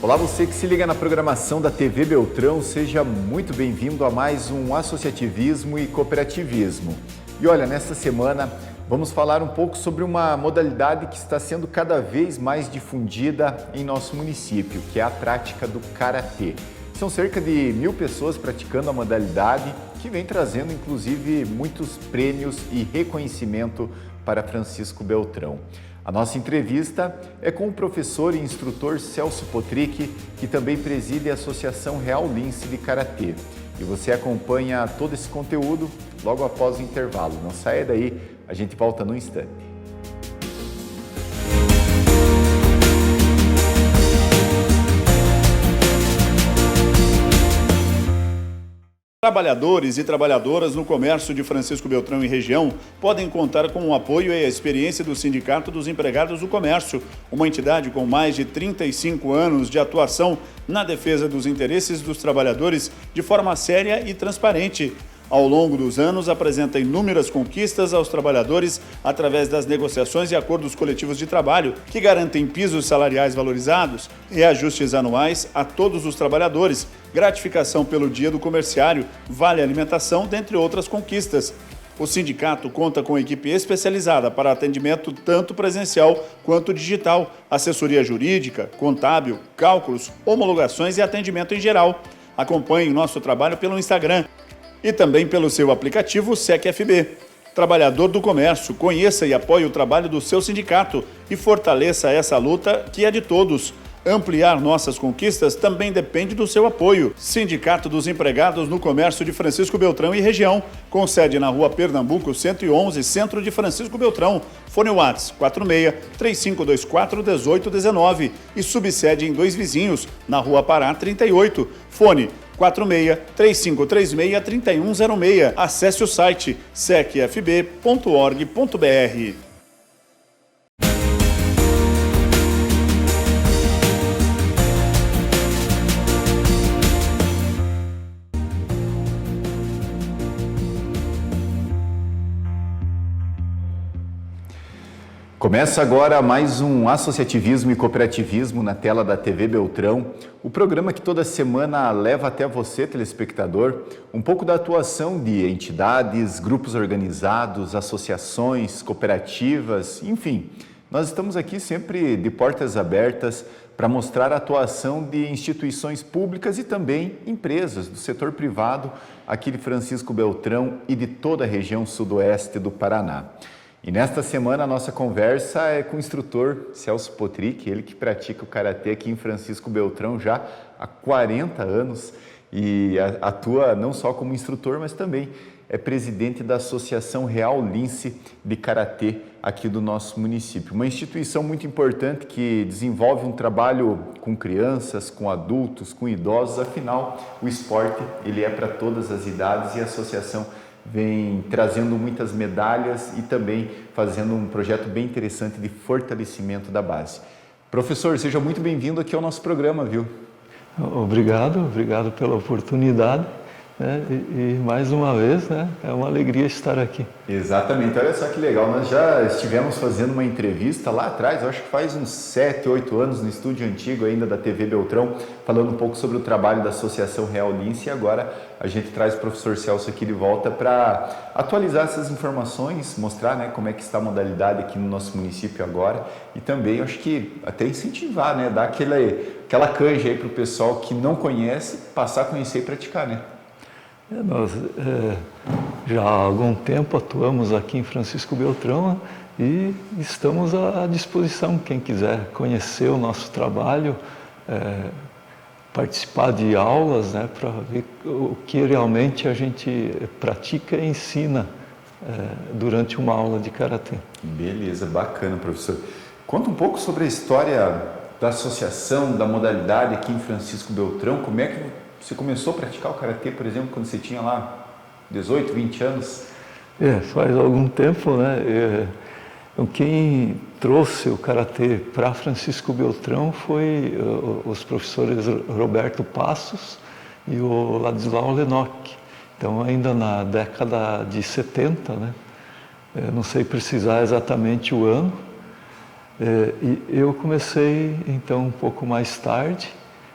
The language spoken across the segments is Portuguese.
Olá, você que se liga na programação da TV Beltrão, seja muito bem-vindo a mais um Associativismo e Cooperativismo. E olha, nesta semana vamos falar um pouco sobre uma modalidade que está sendo cada vez mais difundida em nosso município, que é a prática do Karatê. São cerca de 1.000 pessoas praticando a modalidade, que vem trazendo inclusive muitos prêmios e reconhecimento para Francisco Beltrão. A nossa entrevista é com o professor e instrutor Celso Potrick, que também preside a Associação Real Lince de Karatê. E você acompanha todo esse conteúdo logo após o intervalo. Não saia daí, a gente volta no instante. Trabalhadores e trabalhadoras no comércio de Francisco Beltrão e região podem contar com o apoio e a experiência do Sindicato dos Empregados do Comércio, uma entidade com mais de 35 anos de atuação na defesa dos interesses dos trabalhadores de forma séria e transparente. Ao longo dos anos, apresenta inúmeras conquistas aos trabalhadores através das negociações e acordos coletivos de trabalho, que garantem pisos salariais valorizados, reajustes anuais a todos os trabalhadores, gratificação pelo dia do comerciário, vale alimentação, dentre outras conquistas. O sindicato conta com equipe especializada para atendimento tanto presencial quanto digital, assessoria jurídica, contábil, cálculos, homologações e atendimento em geral. Acompanhe nosso trabalho pelo Instagram e também pelo seu aplicativo SecFB. Trabalhador do comércio, conheça e apoie o trabalho do seu sindicato e fortaleça essa luta que é de todos. Ampliar nossas conquistas também depende do seu apoio. Sindicato dos Empregados no Comércio de Francisco Beltrão e região, com sede na Rua Pernambuco 111, centro de Francisco Beltrão. Fone WhatsApp 46-3524-1819 e subsede em Dois Vizinhos, na Rua Pará 38. Fone 46-3536-3106. Acesse o site secfb.org.br. Começa agora mais um Associativismo e Cooperativismo na tela da TV Beltrão, o programa que toda semana leva até você, telespectador, um pouco da atuação de entidades, grupos organizados, associações, cooperativas, enfim. Nós estamos aqui sempre de portas abertas para mostrar a atuação de instituições públicas e também empresas do setor privado aqui de Francisco Beltrão e de toda a região sudoeste do Paraná. E nesta semana a nossa conversa é com o instrutor Celso Potrick, ele que pratica o Karatê aqui em Francisco Beltrão já há 40 anos e atua não só como instrutor, mas também é presidente da Associação Real Lince de Karatê aqui do nosso município. Uma instituição muito importante que desenvolve um trabalho com crianças, com adultos, com idosos, afinal o esporte ele é para todas as idades e a associação vem trazendo muitas medalhas e também fazendo um projeto bem interessante de fortalecimento da base. Professor, seja muito bem-vindo aqui ao nosso programa, viu? Obrigado pela oportunidade, né? E mais uma vez, né? É uma alegria estar aqui. Exatamente, olha só que legal, nós já estivemos fazendo uma entrevista lá atrás, eu acho que faz uns 7, 8 anos, no estúdio antigo ainda da TV Beltrão, falando um pouco sobre o trabalho da Associação Real Lince e agora a gente traz o professor Celso aqui de volta para atualizar essas informações, mostrar, né, como é que está a modalidade aqui no nosso município agora e também acho que até incentivar, né, dar aquela canja aí para o pessoal que não conhece, passar a conhecer e praticar, né? Nós já há algum tempo atuamos aqui em Francisco Beltrão e estamos à disposição, quem quiser conhecer o nosso trabalho, participar de aulas, né, para ver o que realmente a gente pratica e ensina durante uma aula de Karatê. Beleza, bacana, professor. Conta um pouco sobre a história da associação, da modalidade aqui em Francisco Beltrão, como é que você começou a praticar o Karatê, por exemplo, quando você tinha lá 18, 20 anos? Faz algum tempo, né? Quem trouxe o Karatê para Francisco Beltrão foi os professores Roberto Passos e o Ladislau Lenock. Então, ainda na década de 70, né? Não sei precisar exatamente o ano, e eu comecei, então, um pouco mais tarde,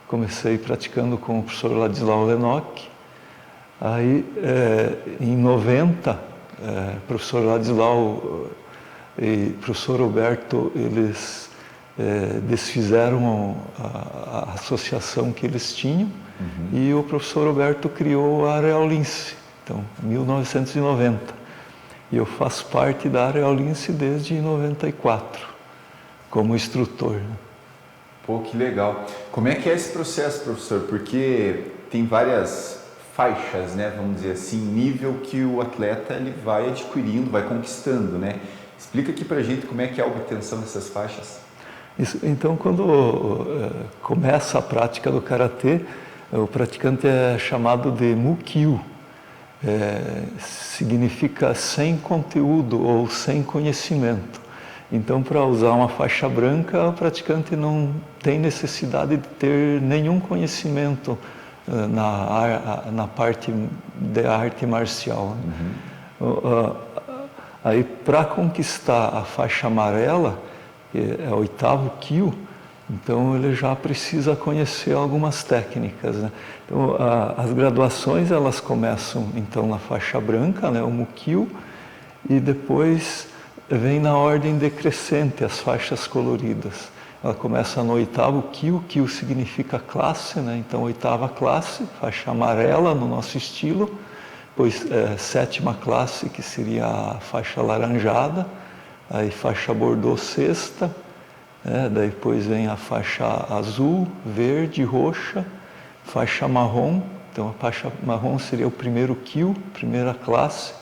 comecei praticando com o professor Ladislau Lennox. Aí, em 90, professor Ladislau e professor Roberto, eles desfizeram a associação que eles tinham, e o professor Roberto criou a Areolince, então, 1990. E eu faço parte da Areolince desde 94, como instrutor. Pô, que legal. Como é que é esse processo, professor? Porque tem várias faixas, né, vamos dizer assim, nível que o atleta ele vai adquirindo, vai conquistando, né? Explica aqui pra gente como é que é a obtenção dessas faixas. Isso, então, quando começa a prática do karatê, o praticante é chamado de mukyu. Significa sem conteúdo ou sem conhecimento. Então, para usar uma faixa branca, o não tem necessidade de ter nenhum conhecimento na parte da arte marcial. Aí, para conquistar a faixa amarela, que é o 8º kyu, então ele já precisa conhecer algumas técnicas, né? Então, as graduações elas começam então na faixa branca, né, o mukyu, e depois vem na ordem decrescente as faixas coloridas. Ela começa no 8º kyu, kyu significa classe, né? Então 8ª classe, faixa amarela no nosso estilo, depois 7ª classe, que seria a faixa alaranjada, aí faixa bordô 6ª, daí depois vem a faixa azul, verde, roxa, faixa marrom, então a faixa marrom seria o 1º kyu, primeira classe.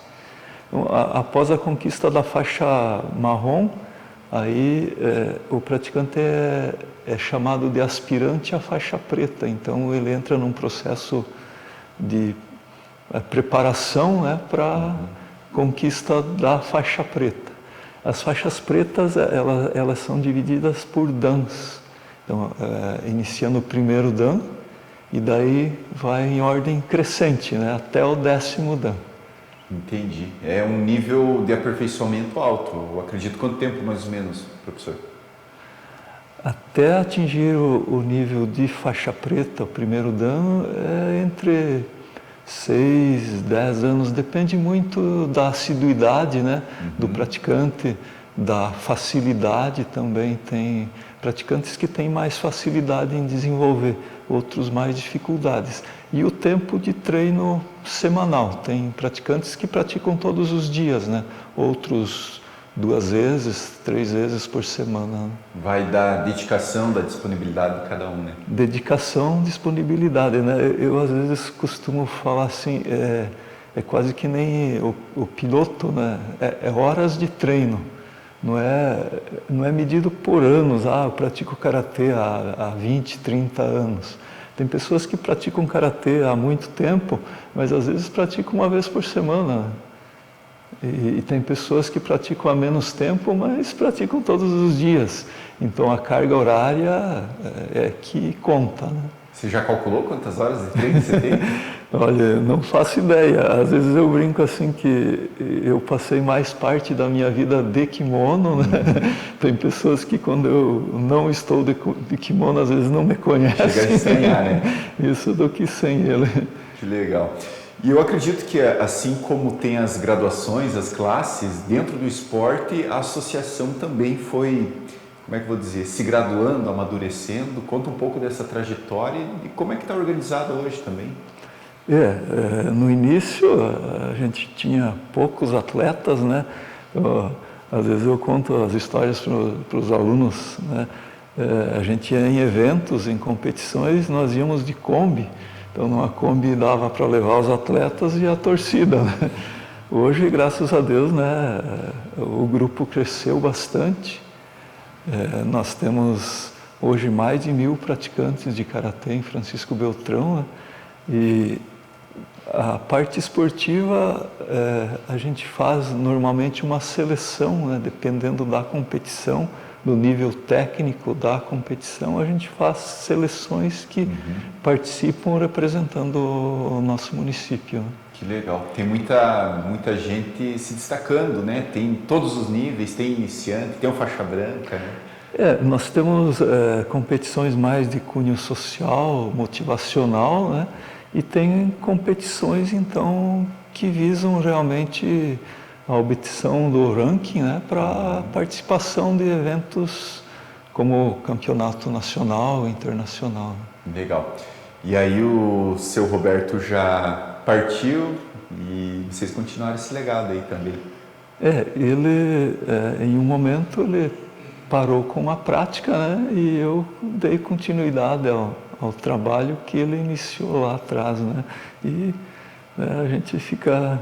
Então, após a conquista da faixa marrom, aí o praticante é chamado de aspirante à faixa preta, então ele entra num processo de preparação, né, para conquista da faixa preta. As faixas pretas, elas são divididas por dans. Então, iniciando o 1º dan, e daí vai em ordem crescente, né, até o 10º dan. Entendi. É um nível de aperfeiçoamento alto. Eu acredito. Quanto tempo, mais ou menos, professor? Até atingir o nível de faixa preta, o 1º dan, é entre 6, 10 anos, depende muito da assiduidade, né, do praticante, da facilidade também. Tem praticantes que têm mais facilidade em desenvolver, outros mais dificuldades. E o tempo de treino semanal, tem praticantes que praticam todos os dias, né, outros 2 vezes, 3 vezes por semana. Né? Vai da dedicação, da disponibilidade de cada um, né? Dedicação, disponibilidade, né? Eu às vezes costumo falar assim, é quase que nem o piloto, né? É horas de treino, não é medido por anos. Eu pratico karatê há 20, 30 anos. Tem pessoas que praticam karatê há muito tempo, mas às vezes praticam uma vez por semana. Né? E tem pessoas que praticam há menos tempo, mas praticam todos os dias. Então a carga horária é que conta, né? Você já calculou quantas horas de treino você tem? Olha, não faço ideia. Às vezes eu brinco assim que eu passei mais parte da minha vida de kimono, né? Tem pessoas que quando eu não estou de kimono, às vezes não me conhecem. Chega a estranhar, né? Isso do que sem ele. Que legal. E eu acredito que, assim como tem as graduações, as classes, dentro do esporte, a associação também foi, como é que eu vou dizer, se graduando, amadurecendo. Conta um pouco dessa trajetória e como é que está organizada hoje também. No início a gente tinha poucos atletas, né? Às vezes eu conto as histórias para os alunos, né? A gente ia em eventos, em competições, nós íamos de Kombi. Então, numa Kombi dava para levar os atletas e a torcida, né? Hoje, graças a Deus, né, o grupo cresceu bastante. Nós temos hoje mais de 1000 praticantes de karatê em Francisco Beltrão, né? E a parte esportiva, a gente faz normalmente uma seleção, né, dependendo da competição, do nível técnico da competição, a gente faz seleções que participam representando o nosso município. Que legal. Tem muita gente se destacando, né? Tem todos os níveis, tem iniciante, tem o faixa branca, né? Nós temos competições mais de cunho social, motivacional, né? E tem competições, então, que visam realmente a obtenção do ranking, né? Para participação de eventos como campeonato nacional e internacional. Legal. E aí o seu Roberto já partiu e vocês continuaram esse legado aí também? Ele, em um momento, ele parou com a prática, né? E eu dei continuidade ao trabalho que ele iniciou lá atrás, né? E a gente fica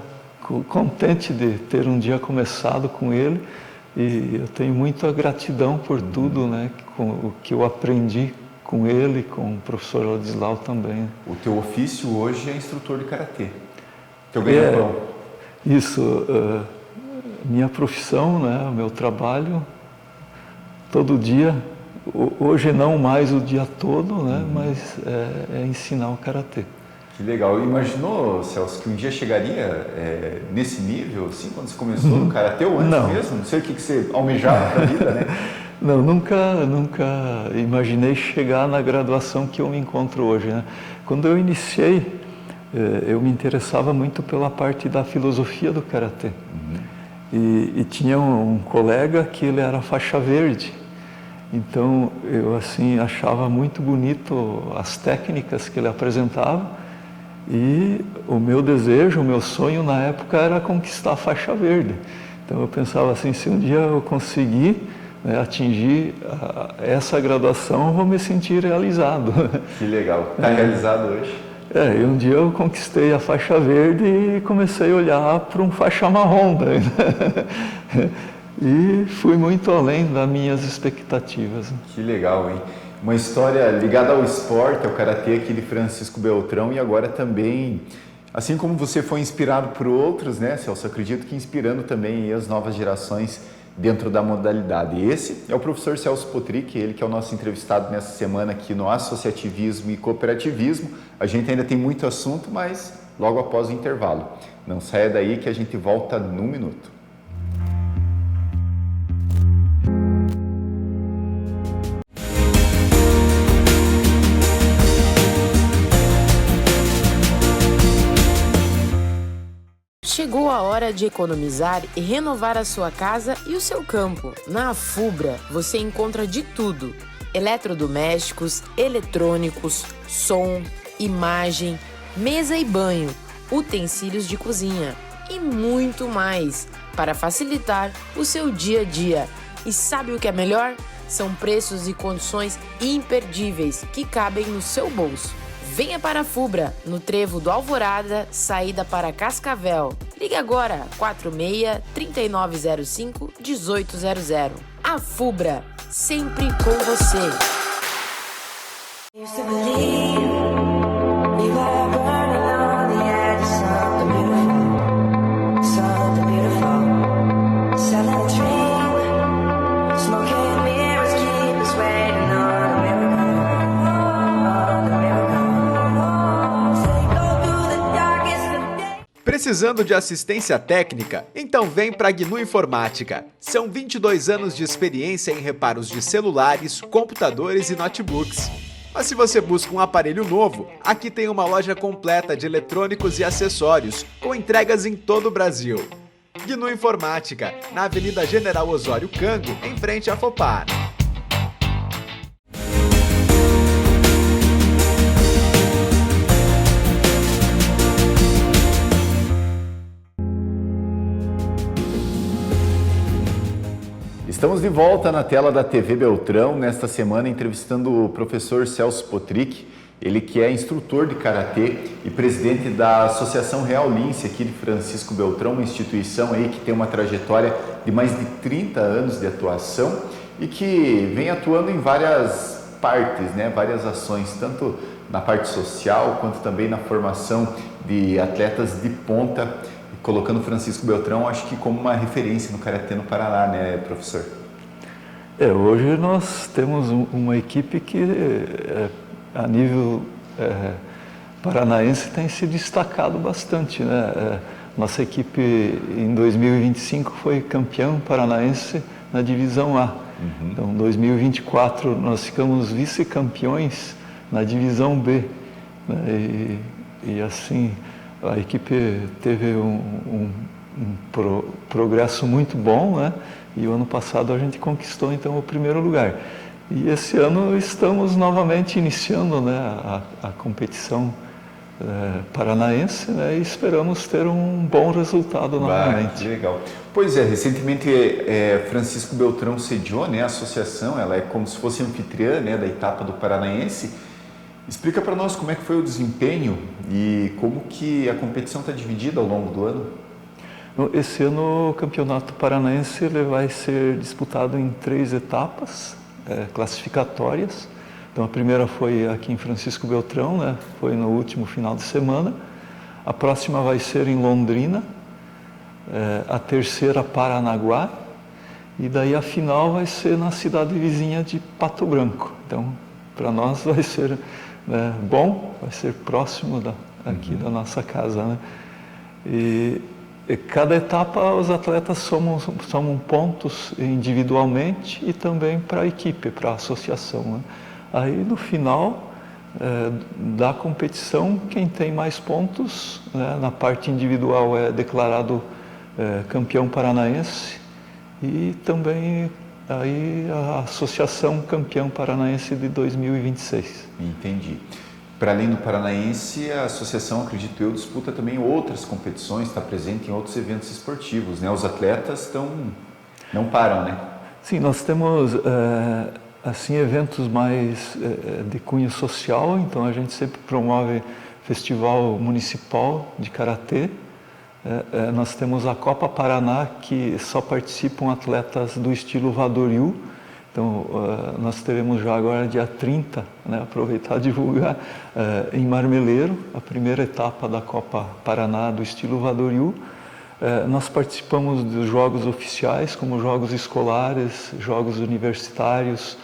contente de ter um dia começado com ele, e eu tenho muita gratidão por tudo, né? Com o que eu aprendi com ele, com o professor Ladislau também. O teu ofício hoje é instrutor de karatê. Teu ganha-pão. Isso. Minha profissão, né? O meu trabalho, todo dia, hoje não mais o dia todo, né? Mas é ensinar o karatê. Que legal. Imaginou, Celso, que um dia chegaria nesse nível, assim, quando você começou no karatê, ou antes mesmo? Não sei o que você almejava para a vida, né? Não, nunca imaginei chegar na graduação que eu me encontro hoje, né? Quando eu iniciei, eu me interessava muito pela parte da filosofia do karatê. E tinha um colega que ele era faixa verde. Então, eu assim achava muito bonito as técnicas que ele apresentava, e o meu desejo, o meu sonho na época era conquistar a faixa verde. Então eu pensava assim, se um dia eu conseguir, né, atingir essa graduação, eu vou me sentir realizado. Que legal. Está realizado hoje? E um dia eu conquistei a faixa verde e comecei a olhar para um faixa marrom, né? E fui muito além das minhas expectativas. Que legal, hein? Uma história ligada ao esporte, ao karatê aqui de Francisco Beltrão, e agora também, assim como você foi inspirado por outros, né, Celso? Acredito que inspirando também as novas gerações dentro da modalidade. E esse é o professor Celso Potrick, ele que é o nosso entrevistado nessa semana aqui no Associativismo e Cooperativismo. A gente ainda tem muito assunto, mas logo após o intervalo. Não saia daí que a gente volta num minuto. Chegou a hora de economizar e renovar a sua casa e o seu campo. Na Afubra você encontra de tudo: eletrodomésticos, eletrônicos, som, imagem, mesa e banho, utensílios de cozinha e muito mais para facilitar o seu dia a dia. E sabe o que é melhor? São preços e condições imperdíveis que cabem no seu bolso. Venha para a Fubra, no Trevo do Alvorada, saída para Cascavel. Ligue agora, 46-3905-1800. A Fubra, sempre com você. Precisando de assistência técnica? Então vem para a GNU Informática. São 22 anos de experiência em reparos de celulares, computadores e notebooks. Mas se você busca um aparelho novo, aqui tem uma loja completa de eletrônicos e acessórios, com entregas em todo o Brasil. GNU Informática, na Avenida General Osório Cango, em frente à Fopar. Estamos de volta na tela da TV Beltrão, nesta semana entrevistando o professor Celso Potrick, ele que é instrutor de karatê e presidente da Associação Real Lince aqui de Francisco Beltrão, uma instituição aí que tem uma trajetória de mais de 30 anos de atuação e que vem atuando em várias partes, né, várias ações, tanto na parte social quanto também na formação de atletas de ponta, colocando Francisco Beltrão, acho que como uma referência no karatê no Paraná, né, professor? Hoje nós temos uma equipe que, a nível paranaense, tem se destacado bastante, né? Nossa equipe, em 2025, foi campeã paranaense na divisão A. Então, em 2024, nós ficamos vice-campeões na divisão B, né? E assim, a equipe teve um progresso muito bom, né? E o ano passado a gente conquistou, então, o primeiro lugar. E esse ano estamos novamente iniciando, né, a competição paranaense, né, e esperamos ter um bom resultado novamente. Que legal. Pois é, recentemente Francisco Beltrão sediou, né, a associação, ela é como se fosse anfitriã, né, da etapa do Paranaense. Explica para nós como é que foi o desempenho e como que a competição está dividida ao longo do ano. Esse ano o Campeonato Paranaense ele vai ser disputado em 3 etapas classificatórias. Então a primeira foi aqui em Francisco Beltrão, né? Foi no último final de semana. A próxima vai ser em Londrina, a terceira Paranaguá, e daí a final vai ser na cidade vizinha de Pato Branco. Então para nós vai ser bom, vai ser próximo aqui da nossa casa, né? E cada etapa os atletas somam pontos individualmente e também para a equipe, para a associação, né? Aí no final da competição, quem tem mais pontos, né, na parte individual é declarado campeão paranaense e também aí a associação campeão paranaense de 2026. Entendi. Para além do Paranaense, a associação, acredito eu, disputa também outras competições, está presente em outros eventos esportivos, né? Os atletas não param, né? Sim, nós temos assim eventos mais de cunho social, então a gente sempre promove festival municipal de karatê. Nós temos a Copa Paraná, que só participam atletas do estilo Vado-Ryu. Então, nós teremos já agora, dia 30, né, aproveitar e divulgar, em Marmeleiro, a primeira etapa da Copa Paraná do estilo Vado-Ryu. Nós participamos dos jogos oficiais, como jogos escolares, jogos universitários,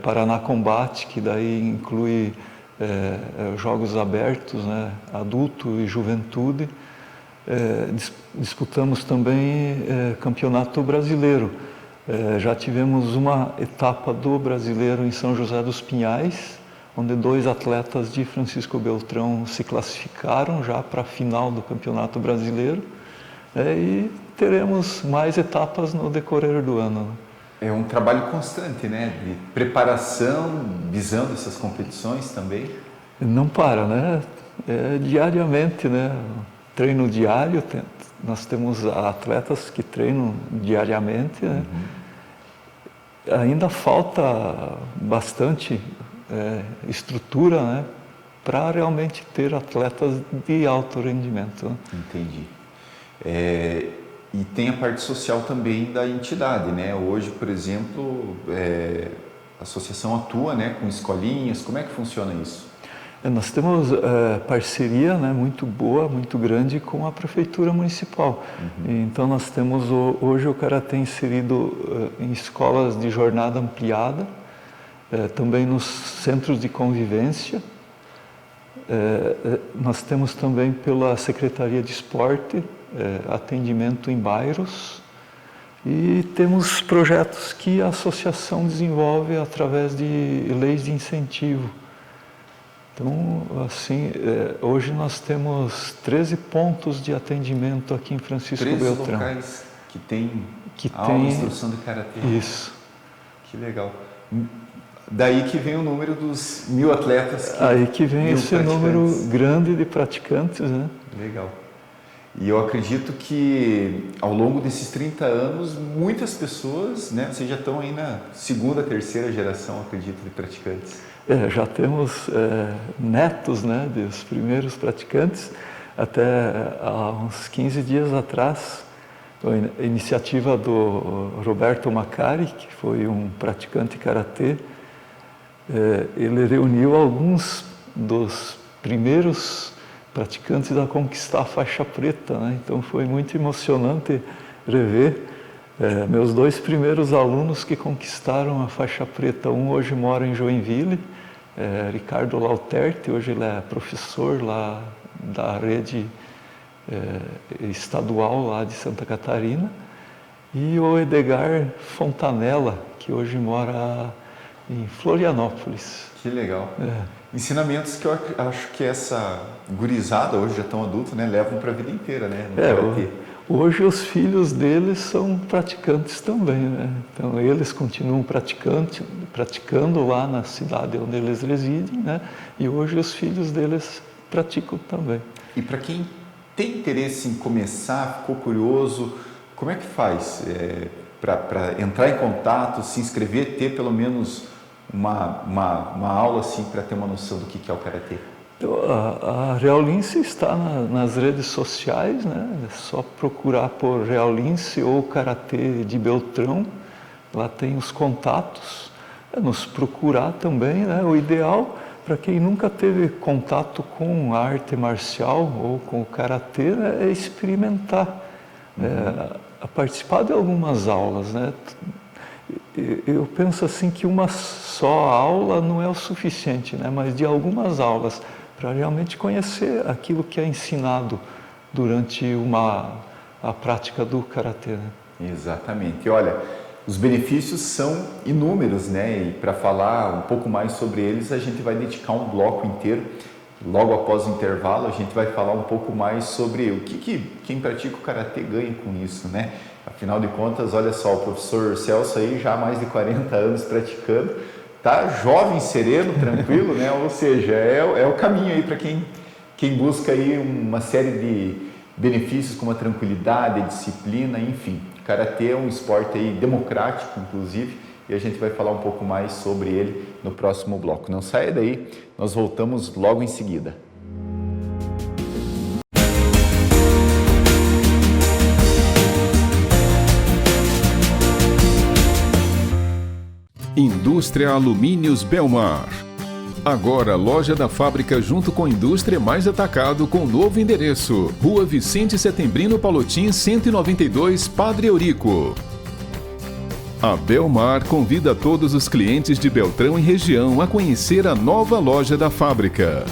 Paraná Combate, que daí inclui jogos abertos, né, adulto e juventude. Disputamos também campeonato brasileiro. Já tivemos uma etapa do brasileiro em São José dos Pinhais, onde 2 atletas de Francisco Beltrão se classificaram já para a final do Campeonato Brasileiro. E teremos mais etapas no decorrer do ano. É um trabalho constante, né? De preparação, visando essas competições também. Não para, né? Diariamente, né? Treino diário, nós temos atletas que treinam diariamente, né? Ainda falta bastante estrutura, né, para realmente ter atletas de alto rendimento, né? Entendi. E tem a parte social também da entidade, né? Hoje, por exemplo, a associação atua, né, com escolinhas. Como é que funciona isso? Nós temos parceria, né, muito boa, muito grande com a Prefeitura Municipal. Então nós temos hoje o karatê inserido em escolas de jornada ampliada, também nos centros de convivência. Nós temos também pela Secretaria de Esporte atendimento em bairros e temos projetos que a associação desenvolve através de leis de incentivo. Então, assim, hoje nós temos 13 pontos de atendimento aqui em Francisco Beltrão. 13 locais que tem aula de instrução de karatê. Isso. Que legal. Daí que vem o número dos 1000 atletas. Aí que vem esse número grande de praticantes, né? Legal. E eu acredito que ao longo desses 30 anos, muitas pessoas, né, vocês já estão aí na segunda, terceira geração, acredito, de praticantes. Já temos netos, né, dos primeiros praticantes. Até há uns 15 dias atrás, a iniciativa do Roberto Macari, que foi um praticante karatê, ele reuniu alguns dos primeiros praticantes a conquistar a faixa preta, né? Então foi muito emocionante rever meus 2 primeiros alunos que conquistaram a faixa preta. Um hoje mora em Joinville, Ricardo Lauterti, hoje ele é professor lá da rede estadual lá de Santa Catarina. e o Edgar Fontanella, que hoje mora em Florianópolis. Que legal. Ensinamentos que eu acho que essa gurizada, hoje já tão adulto, né, levam para a vida inteira, né? Hoje os filhos deles são praticantes também, né? Então eles continuam praticando lá na cidade onde eles residem, né? E hoje os filhos deles praticam também. E para quem tem interesse em começar, ficou curioso, como é que faz para entrar em contato, se inscrever, ter pelo menos uma aula assim para ter uma noção do que é o Karatê? A Real Lince está nas redes sociais, né? É só procurar por Real Lince ou Karatê de Beltrão, lá tem os contatos, nos procurar também, né? O ideal para quem nunca teve contato com a arte marcial ou com o Karatê, né, é experimentar, a participar de algumas aulas, né? Eu penso assim que uma só aula não é o suficiente, né? Mas de algumas aulas, para realmente conhecer aquilo que é ensinado durante a prática do Karatê. Né? Exatamente. E olha, os benefícios são inúmeros, né? E para falar um pouco mais sobre eles, a gente vai dedicar um bloco inteiro. Logo após o intervalo, a gente vai falar um pouco mais sobre o que quem pratica o Karatê ganha com isso, né? Afinal de contas, olha só, o professor Celso aí já há mais de 40 anos praticando, tá jovem, sereno, tranquilo, né? Ou seja, é o caminho aí para quem busca aí uma série de benefícios como a tranquilidade, a disciplina, enfim. O Karatê é um esporte aí democrático, inclusive, e a gente vai falar um pouco mais sobre ele no próximo bloco. Não saia daí, nós voltamos logo em seguida. Indústria Alumínios Belmar. Agora, loja da fábrica junto com Indústria Mais Atacado com novo endereço. Rua Vicente Setembrino Palotim, 192, Padre Eurico. A Belmar convida todos os clientes de Beltrão e região a conhecer a nova loja da fábrica.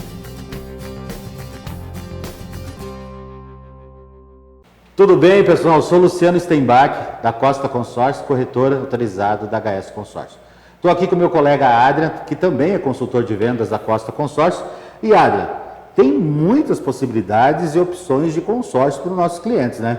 Tudo bem, pessoal? Sou Luciano Steinbach, da Costa Consórcio, corretora autorizado da HS Consórcio. Estou aqui com meu colega Adrian, que também é consultor de vendas da Costa Consórcio. E Adrian, tem muitas possibilidades e opções de consórcio para os nossos clientes, né?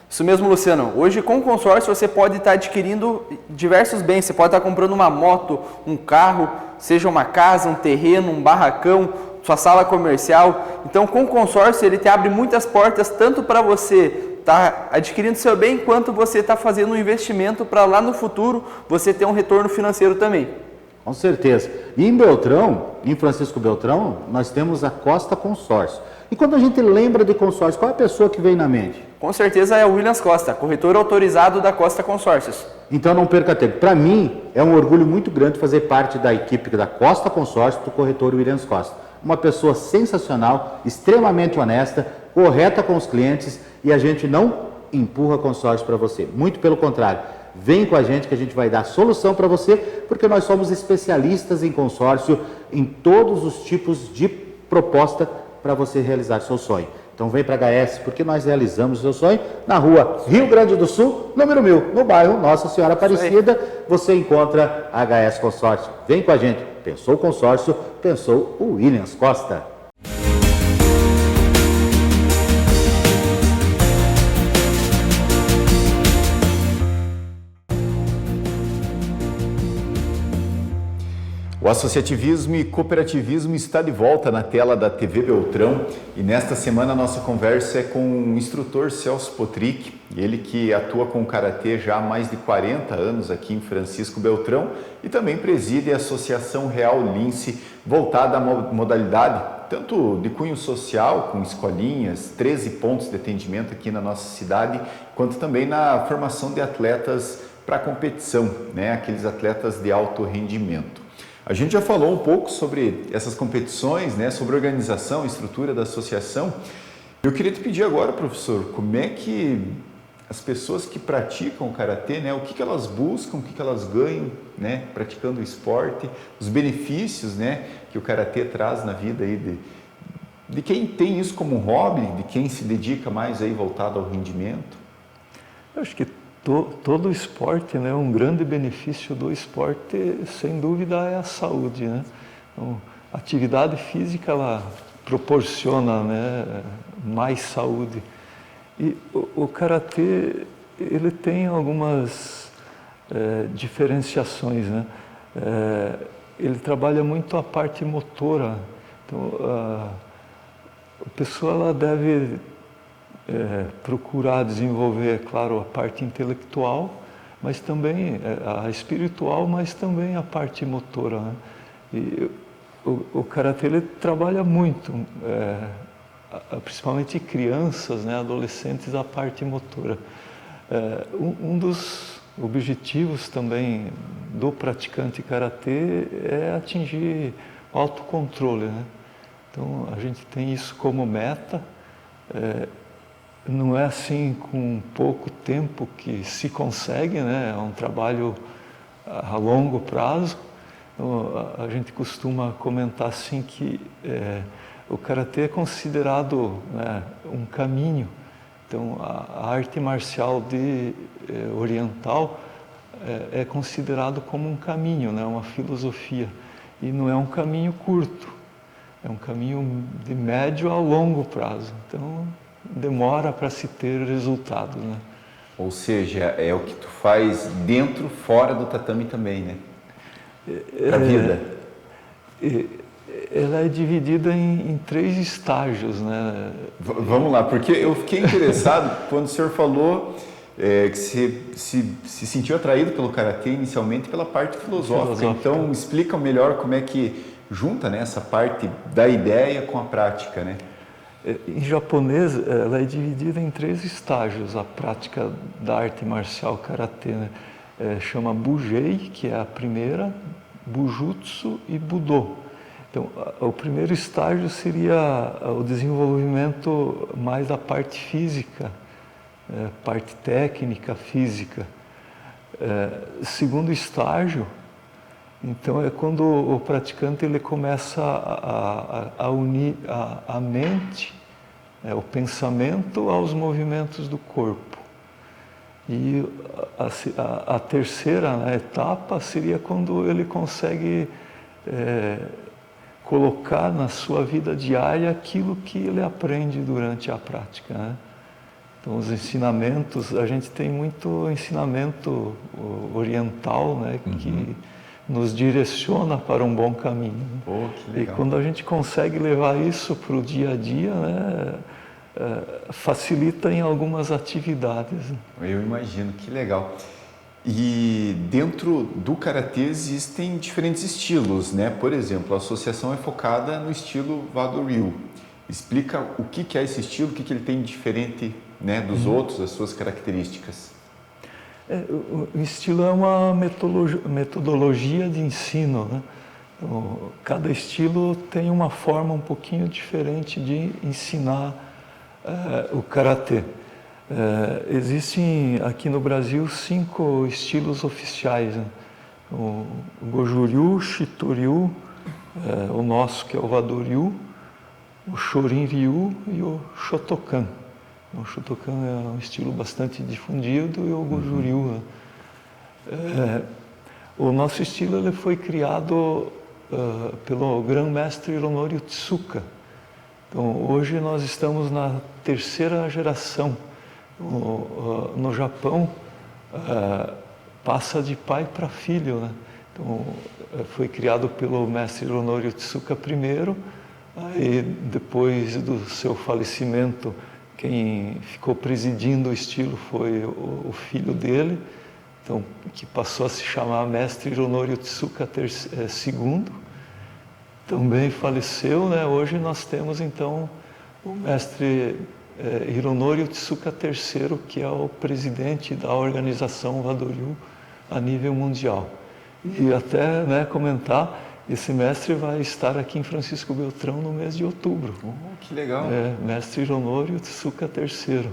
Isso mesmo, Luciano. Hoje, com o consórcio, você pode estar adquirindo diversos bens. Você pode estar comprando uma moto, um carro, seja uma casa, um terreno, um barracão, sua sala comercial. Então, com o consórcio, ele te abre muitas portas, tanto para você estar adquirindo seu bem, quanto você está fazendo um investimento para lá no futuro você ter um retorno financeiro também. Com certeza. E em Beltrão, em Francisco Beltrão, nós temos a Costa Consórcio. E quando a gente lembra de consórcio, qual é a pessoa que vem na mente? Com certeza é o Williams Costa, corretor autorizado da Costa Consórcios. Então não perca tempo. Para mim, é um orgulho muito grande fazer parte da equipe da Costa Consórcio do corretor Williams Costa. Uma pessoa sensacional, extremamente honesta, correta com os clientes, e a gente não empurra consórcio para você. Muito pelo contrário. Vem com a gente que a gente vai dar solução para você, porque nós somos especialistas em consórcio, em todos os tipos de proposta para você realizar seu sonho. Então vem para a HS, porque nós realizamos o seu sonho na rua Rio Grande do Sul, número 1000, no bairro Nossa Senhora Aparecida. Você encontra a HS Consórcio. Vem com a gente. Pensou o consórcio, pensou o Williams Costa. O associativismo e cooperativismo está de volta na tela da TV Beltrão e nesta semana a nossa conversa é com o instrutor Celso Potrick, ele que atua com o Karatê já há mais de 40 anos aqui em Francisco Beltrão e também preside a Associação Real Lince, voltada à modalidade tanto de cunho social, com escolinhas, 13 pontos de atendimento aqui na nossa cidade, quanto também na formação de atletas para competição, né? Aqueles atletas de alto rendimento. A gente já falou um pouco sobre essas competições, né, sobre a organização, a estrutura da associação. Eu queria te pedir agora, professor, como é que as pessoas que praticam o Karatê, né, o que elas buscam, o que elas ganham, né, praticando o esporte, os benefícios, né, que o Karatê traz na vida aí de quem tem isso como um hobby, de quem se dedica mais aí voltado ao rendimento? Eu acho que todo o esporte, né, um grande benefício do esporte, sem dúvida, é a saúde, né? Então, a atividade física, ela proporciona, né, mais saúde. E o karatê, ele tem algumas diferenciações, né? Ele trabalha muito a parte motora. Então, a pessoa ela deve procurar desenvolver, é claro, a parte intelectual, mas também a espiritual, mas também a parte motora, né? E o karatê ele trabalha muito, principalmente crianças, né, adolescentes, a parte motora. Um dos objetivos também do praticante karatê é atingir o autocontrole, né? Então a gente tem isso como meta. Não é assim com pouco tempo que se consegue, né? É um trabalho a longo prazo. Então, a gente costuma comentar assim que o karatê é considerado, né, um caminho. Então, a arte marcial oriental é considerado como um caminho, né, uma filosofia. E não é um caminho curto, é um caminho de médio a longo prazo. Então, demora para se ter resultado, né? Ou seja, é o que tu faz dentro, fora do tatame também, né? Para a vida. Ela é dividida em 3 estágios, né? Vamos lá, porque eu fiquei interessado quando o senhor falou que se sentiu atraído pelo karatê inicialmente pela parte filosófica. Então, explica melhor como é que junta, né, essa parte da ideia com a prática, né? Em japonês, ela é dividida em 3 estágios, a prática da arte marcial karatê, né? Chama Bujei, que é a primeira, Bujutsu e Budo. Então, o primeiro estágio seria o desenvolvimento mais da parte física, parte técnica, física. Segundo estágio, então, é quando o praticante ele começa a unir a mente, o pensamento aos movimentos do corpo. E a terceira, né, etapa seria quando ele consegue colocar na sua vida diária aquilo que ele aprende durante a prática, né? Então, os ensinamentos, a gente tem muito ensinamento oriental, né, que nos direciona para um bom caminho. Oh, que legal. E quando a gente consegue levar isso para o dia a dia, né, facilita em algumas atividades. Eu imagino, que legal. E dentro do karatê existem diferentes estilos, né? Por exemplo, a associação é focada no estilo Wado-ryu. Explica o que é esse estilo, o que ele tem de diferente, né, dos outros, as suas características. O estilo é uma metodologia de ensino, né? Então, cada estilo tem uma forma um pouquinho diferente de ensinar o karatê. Existem aqui no Brasil 5 estilos oficiais, né? O Goju-ryu, Shitoryu, o nosso que é o Wado-ryu, o Shorin-ryu e o Shotokan. O Shotokan é um estilo bastante difundido e o Goju-ryu. O nosso estilo ele foi criado pelo Grão-Mestre Hironori Otsuka. Então, hoje nós estamos na 3ª geração. No Japão, passa de pai para filho, né? Então, foi criado pelo mestre Hironori Otsuka primeiro, aí depois do seu falecimento, quem ficou presidindo o estilo foi o filho dele, então, que passou a se chamar mestre Hironori Otsuka II, também faleceu, né? Hoje nós temos então o mestre Hironori Otsuka III, que é o presidente da organização Wado-ryu a nível mundial. E até, né, comentar, esse mestre vai estar aqui em Francisco Beltrão no mês de outubro. Que legal! Mestre Hironori Otsuka III.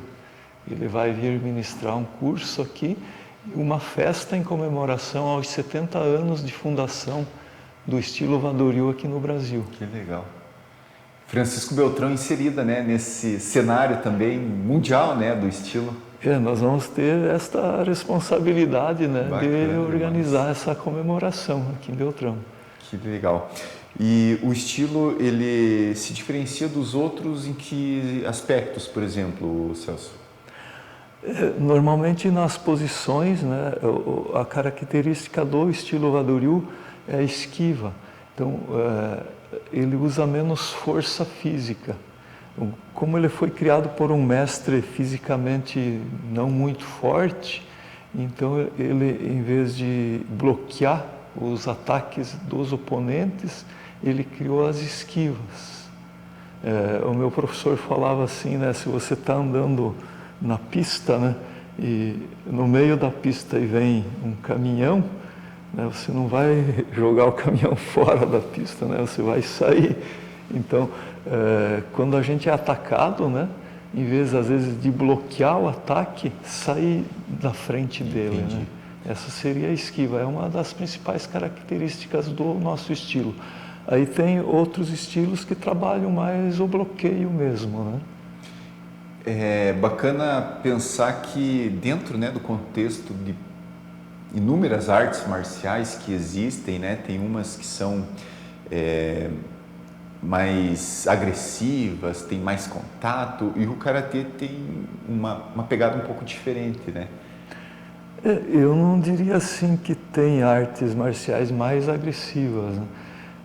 Ele vai vir ministrar um curso aqui e uma festa em comemoração aos 70 anos de fundação do estilo Wado-ryu aqui no Brasil. Que legal! Francisco Beltrão inserida, né, nesse cenário também mundial, né, do estilo. Nós vamos ter esta responsabilidade, né, de organizar essa comemoração aqui em Beltrão. Que legal. E o estilo, ele se diferencia dos outros em que aspectos, por exemplo, Celso? Normalmente nas posições, né, a característica do estilo Wado-ryu é a esquiva. Então, ele usa menos força física. Como ele foi criado por um mestre fisicamente não muito forte, então ele, em vez de bloquear os ataques dos oponentes, ele criou as esquivas. O meu professor falava assim, né, se você está andando na pista, né, e no meio da pista e vem um caminhão, né, você não vai jogar o caminhão fora da pista, né, você vai sair. Então, quando a gente é atacado, né, em vez, às vezes, de bloquear o ataque, sair da frente dele. Né? Essa seria a esquiva, é uma das principais características do nosso estilo. Aí tem outros estilos que trabalham mais o bloqueio mesmo, né? É bacana pensar que dentro, né, do contexto de inúmeras artes marciais que existem, né, tem umas que são mais agressivas, tem mais contato, e o karatê tem uma pegada um pouco diferente, né? Eu não diria assim que tem artes marciais mais agressivas, né?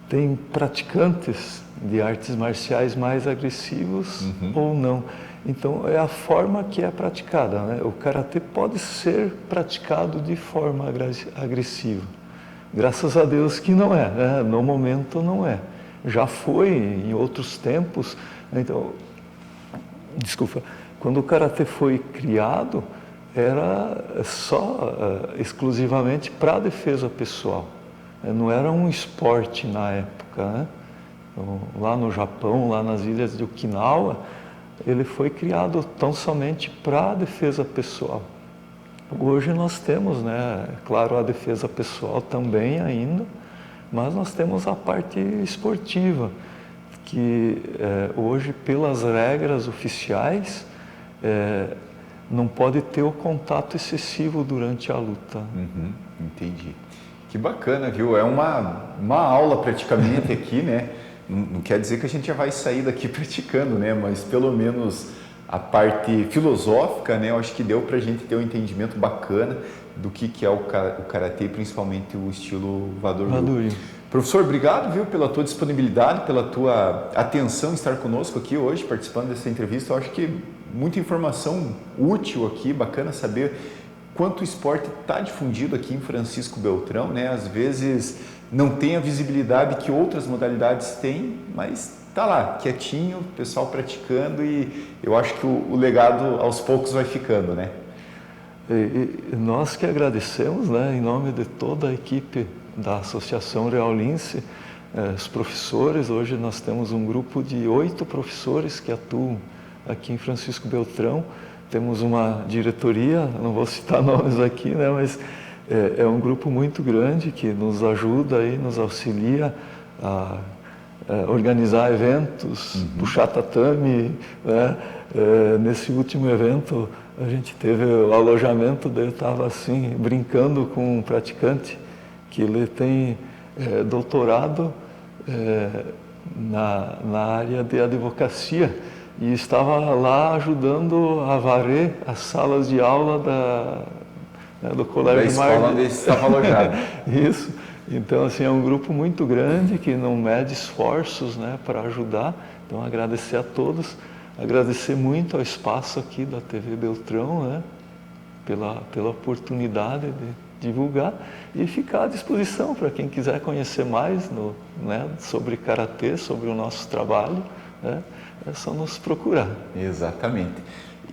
Tem praticantes de artes marciais mais agressivos ou não. Então, é a forma que é praticada, né? O karatê pode ser praticado de forma agressiva. Graças a Deus que não é, né? No momento não é. Já foi em outros tempos. Então, desculpa, quando o karatê foi criado, era só exclusivamente para a defesa pessoal. Não era um esporte na época, né? Lá no Japão, lá nas ilhas de Okinawa, ele foi criado tão somente para a defesa pessoal. Hoje nós temos, né, claro, a defesa pessoal também ainda, mas nós temos a parte esportiva, que hoje, pelas regras oficiais, não pode ter o contato excessivo durante a luta. Entendi. Que bacana, viu? É uma aula praticamente aqui, né? Não quer dizer que a gente já vai sair daqui praticando, né? Mas pelo menos a parte filosófica, né? Eu acho que deu para a gente ter um entendimento bacana do que é o karatê, principalmente o estilo Wado-ryu. Professor, obrigado, viu, pela tua disponibilidade, pela tua atenção em estar conosco aqui hoje, participando dessa entrevista. Eu acho que muita informação útil aqui, bacana saber quanto o esporte está difundido aqui em Francisco Beltrão, né? Às vezes não tem a visibilidade que outras modalidades têm, mas está lá, quietinho, o pessoal praticando, e eu acho que o legado aos poucos vai ficando, né? E nós que agradecemos, né, em nome de toda a equipe da Associação Real Lince, os professores. Hoje nós temos um grupo de 8 professores que atuam aqui em Francisco Beltrão. Temos uma diretoria, não vou citar nomes aqui, né, mas é um grupo muito grande que nos ajuda e nos auxilia a organizar eventos, puxar tatame, né? Nesse último evento a gente teve o alojamento, daí eu estava assim, brincando com um praticante que ele tem doutorado na área de advocacia, e estava lá ajudando a varrer as salas de aula do Colégio da escola onde estava alojado. Isso. Então, assim, é um grupo muito grande que não mede esforços, né, para ajudar. Então, agradecer a todos, agradecer muito ao espaço aqui da TV Beltrão, né, pela oportunidade de divulgar, e ficar à disposição para quem quiser conhecer mais né, sobre karatê, sobre o nosso trabalho, né, é só nos procurar. Exatamente.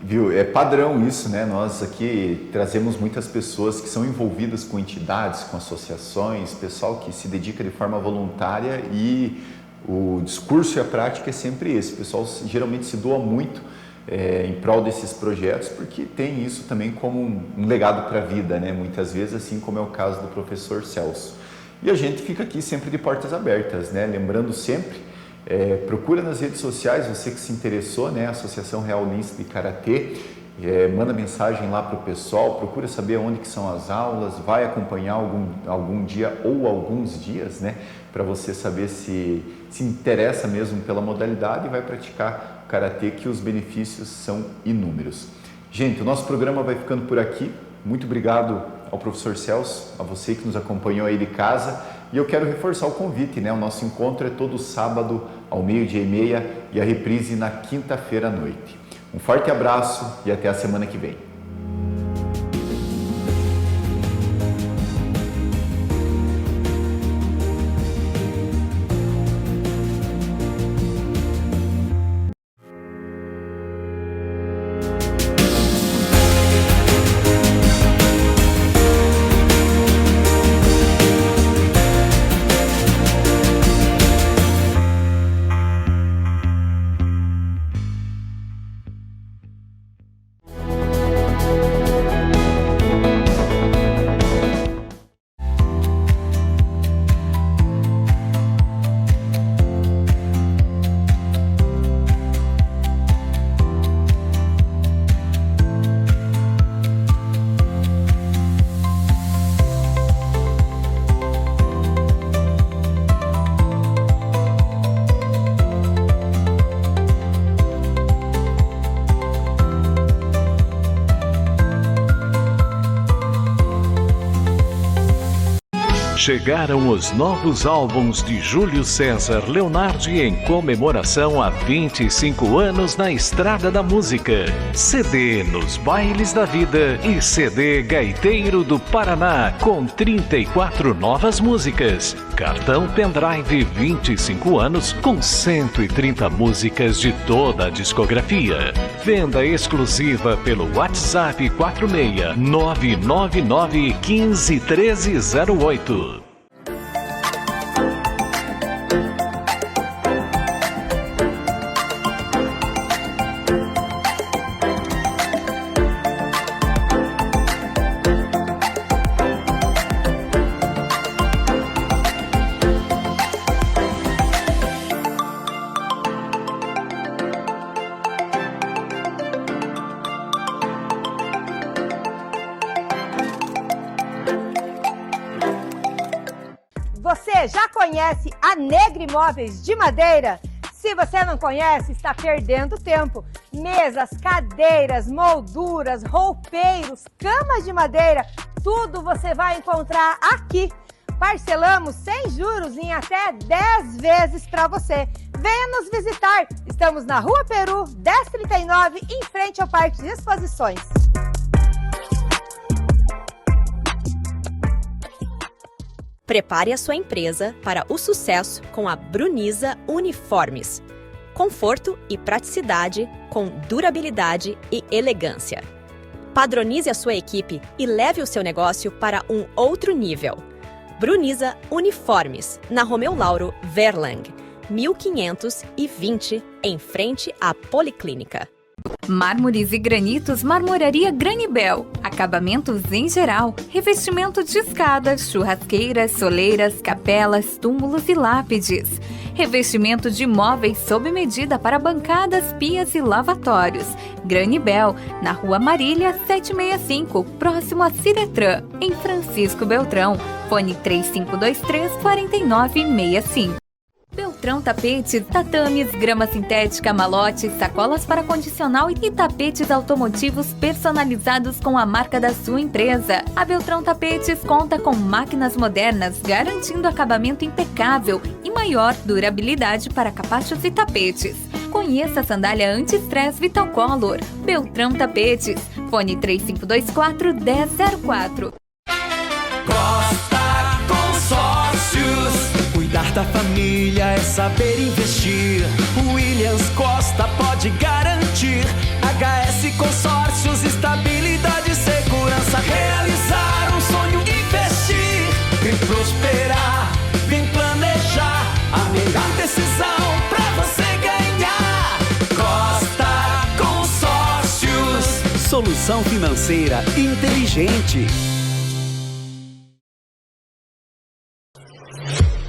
Viu? É padrão isso, né? Nós aqui trazemos muitas pessoas que são envolvidas com entidades, com associações, pessoal que se dedica de forma voluntária, e o discurso e a prática é sempre esse. O pessoal geralmente se doa muito em prol desses projetos, porque tem isso também como um legado para a vida, né? Muitas vezes, assim como é o caso do professor Celso. E a gente fica aqui sempre de portas abertas, né? Lembrando sempre, procura nas redes sociais, você que se interessou, né? Associação Real Lince de Karatê, Manda mensagem lá para o pessoal, procura saber onde que são as aulas, vai acompanhar algum dia ou alguns dias, né? Para você saber se interessa mesmo pela modalidade e vai praticar Karatê, que os benefícios são inúmeros. Gente, o nosso programa vai ficando por aqui. Muito obrigado ao professor Celso, a você que nos acompanhou aí de casa. E eu quero reforçar o convite, né? O nosso encontro é todo sábado ao 12h30 e a reprise na quinta-feira à noite. Um forte abraço e até a semana que vem. Chegaram os novos álbuns de Júlio César Leonardi em comemoração a 25 anos na Estrada da Música. CD Nos Bailes da Vida e CD Gaiteiro do Paraná com 34 novas músicas. Cartão pendrive 25 anos com 130 músicas de toda a discografia. Venda exclusiva pelo WhatsApp 46 999 15 1308. Você já conhece a Negra Imóveis de Madeira? Se você não conhece, está perdendo tempo. Mesas, cadeiras, molduras, roupeiros, camas de madeira, tudo você vai encontrar aqui. Parcelamos sem juros em até 10 vezes para você. Venha nos visitar. Estamos na Rua Peru, 1039, em frente ao Parque de Exposições. Prepare a sua empresa para o sucesso com a Bruniza Uniformes. Conforto e praticidade com durabilidade e elegância. Padronize a sua equipe e leve o seu negócio para um outro nível. Bruniza Uniformes, na Romeu Lauro, Verlang, 1520, em frente à Policlínica. Mármores e granitos Marmoraria Granibel. Acabamentos em geral. Revestimento de escadas, churrasqueiras, soleiras, capelas, túmulos e lápides. Revestimento de móveis sob medida para bancadas, pias e lavatórios. Granibel, na Rua Marília 765, próximo a Ciretran, em Francisco Beltrão. Fone 3523-4965. Beltrão Tapetes, tatames, grama sintética, malotes, sacolas para condicional e tapetes automotivos personalizados com a marca da sua empresa. A Beltrão Tapetes conta com máquinas modernas, garantindo acabamento impecável e maior durabilidade para capachos e tapetes. Conheça a sandália anti-estresse Vital Color. Beltrão Tapetes, fone 3524-1004. Costa Consórcios. Cuidar da família é saber investir. Williams Costa pode garantir. HS Consórcios, estabilidade e segurança. Realizar um sonho, investir. Vem prosperar, vem planejar. A melhor decisão pra você ganhar. Costa Consórcios. Solução financeira inteligente.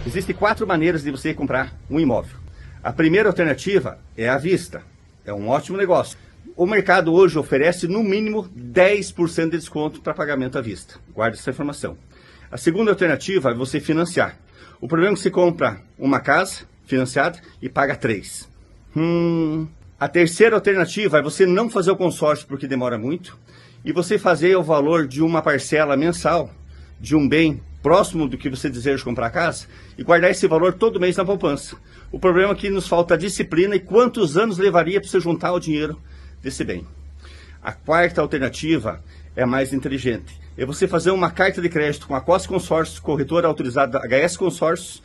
Existem 4 maneiras de você comprar um imóvel. A primeira alternativa é à vista. É um ótimo negócio. o mercado hoje oferece no mínimo 10% de desconto para pagamento à vista. Guarde essa informação. A segunda alternativa é você financiar. O problema é que você compra uma casa financiada e paga 3. A terceira alternativa é você não fazer o consórcio porque demora muito e você fazer o valor de uma parcela mensal de um bem próximo do que você deseja comprar a casa e guardar esse valor todo mês na poupança. O problema é que nos falta disciplina e quantos anos levaria para você juntar o dinheiro desse bem. A quarta alternativa é a mais inteligente. É você fazer uma carta de crédito com a Costa Consórcios, corretora autorizada da HS Consórcios,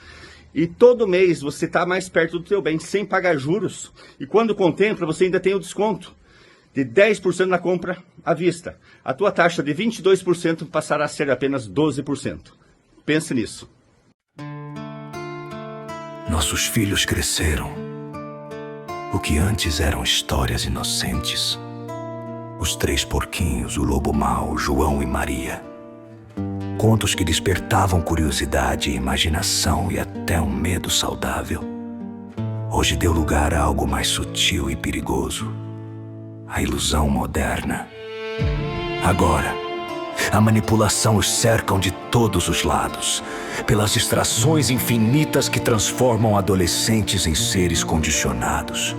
e todo mês você está mais perto do teu bem, sem pagar juros. E quando contempla, você ainda tem o desconto de 10% na compra à vista. A tua taxa de 22% passará a ser apenas 12%. Pense nisso. Nossos filhos cresceram. O que antes eram histórias inocentes. Os 3 porquinhos, o lobo mau, João e Maria. Contos que despertavam curiosidade, imaginação e até um medo saudável. Hoje deu lugar a algo mais sutil e perigoso. A ilusão moderna. Agora, a manipulação os cercam de todos os lados, pelas distrações infinitas que transformam adolescentes em seres condicionados,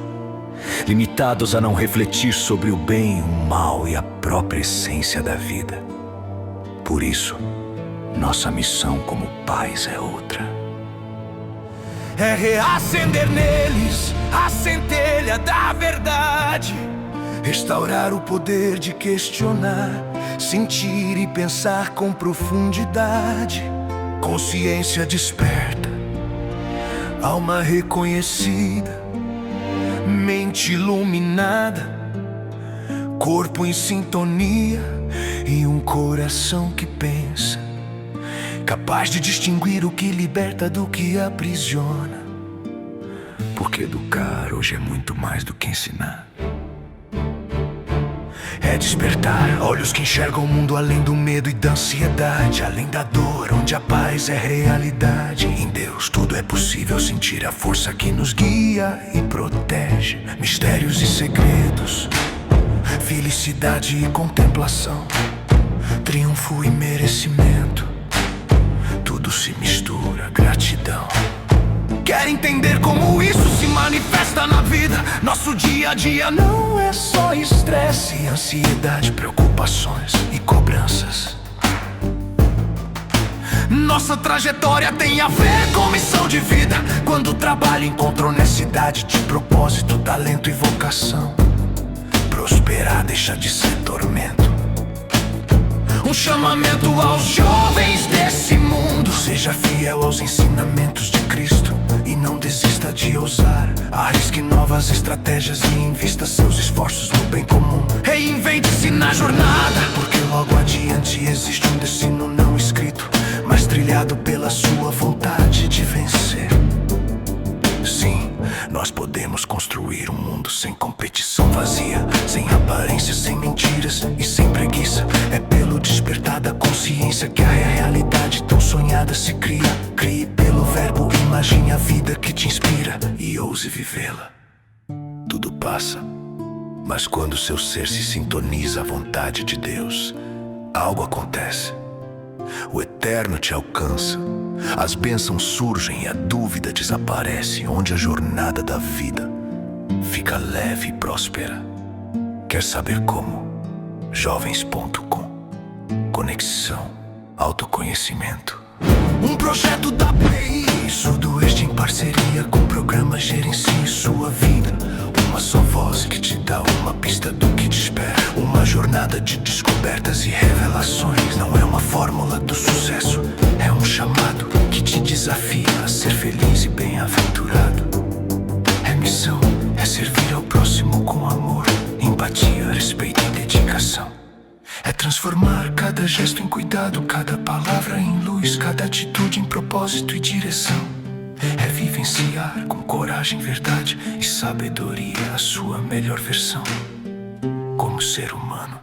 limitados a não refletir sobre o bem, o mal e a própria essência da vida. Por isso, nossa missão como pais é outra. É reacender neles a centelha da verdade. Restaurar o poder de questionar, sentir e pensar com profundidade. Consciência desperta, alma reconhecida, mente iluminada, corpo em sintonia e um coração que pensa, capaz de distinguir o que liberta do que aprisiona. Porque educar hoje é muito mais do que ensinar. É despertar olhos que enxergam o mundo além do medo e da ansiedade, além da dor, onde a paz é realidade. Em Deus tudo é possível, sentir a força que nos guia e protege. Mistérios e segredos, felicidade e contemplação, triunfo e merecimento, tudo se mistura, gratidão. Quer entender como isso se manifesta na vida? Nosso dia a dia não é só estresse, ansiedade, preocupações e cobranças. Nossa trajetória tem a ver com missão de vida. Quando o trabalho encontra honestidade de propósito, talento e vocação, prosperar deixa de ser tormento. Um chamamento aos jovens desse mundo. Seja fiel aos ensinamentos de Cristo e não desista de ousar. Arrisque novas estratégias e invista seus esforços no bem comum. Reinvente-se na jornada, porque logo adiante existe um destino não escrito, mas trilhado pela sua vontade de vencer. Sim, nós podemos construir um mundo sem competição vazia, sem aparência, sem mentiras e sem preguiça. É pelo despertar da consciência que a realidade tão sonhada se cria. Crie pelo verbo, imagine a vida que te inspira e ouse vivê-la. Tudo passa, mas quando seu ser se sintoniza à vontade de Deus, algo acontece. O eterno te alcança, as bênçãos surgem e a dúvida desaparece, onde a jornada da vida fica leve e próspera. Quer saber como? Jovens.com. Conexão, autoconhecimento. Um projeto da PI, Sudoeste em parceria com programas Gerencie sua vida. Uma só voz que te dá uma pista do que te espera. Uma jornada de descobertas e revelações. Não é uma fórmula do sucesso, é um chamado que te desafia a ser feliz e bem-aventurado. É missão, é servir ao próximo com amor, empatia, respeito e dedicação. É transformar cada gesto em cuidado, cada palavra em luz, cada atitude em propósito e direção. É vivenciar com coragem, verdade e sabedoria a sua melhor versão como ser humano.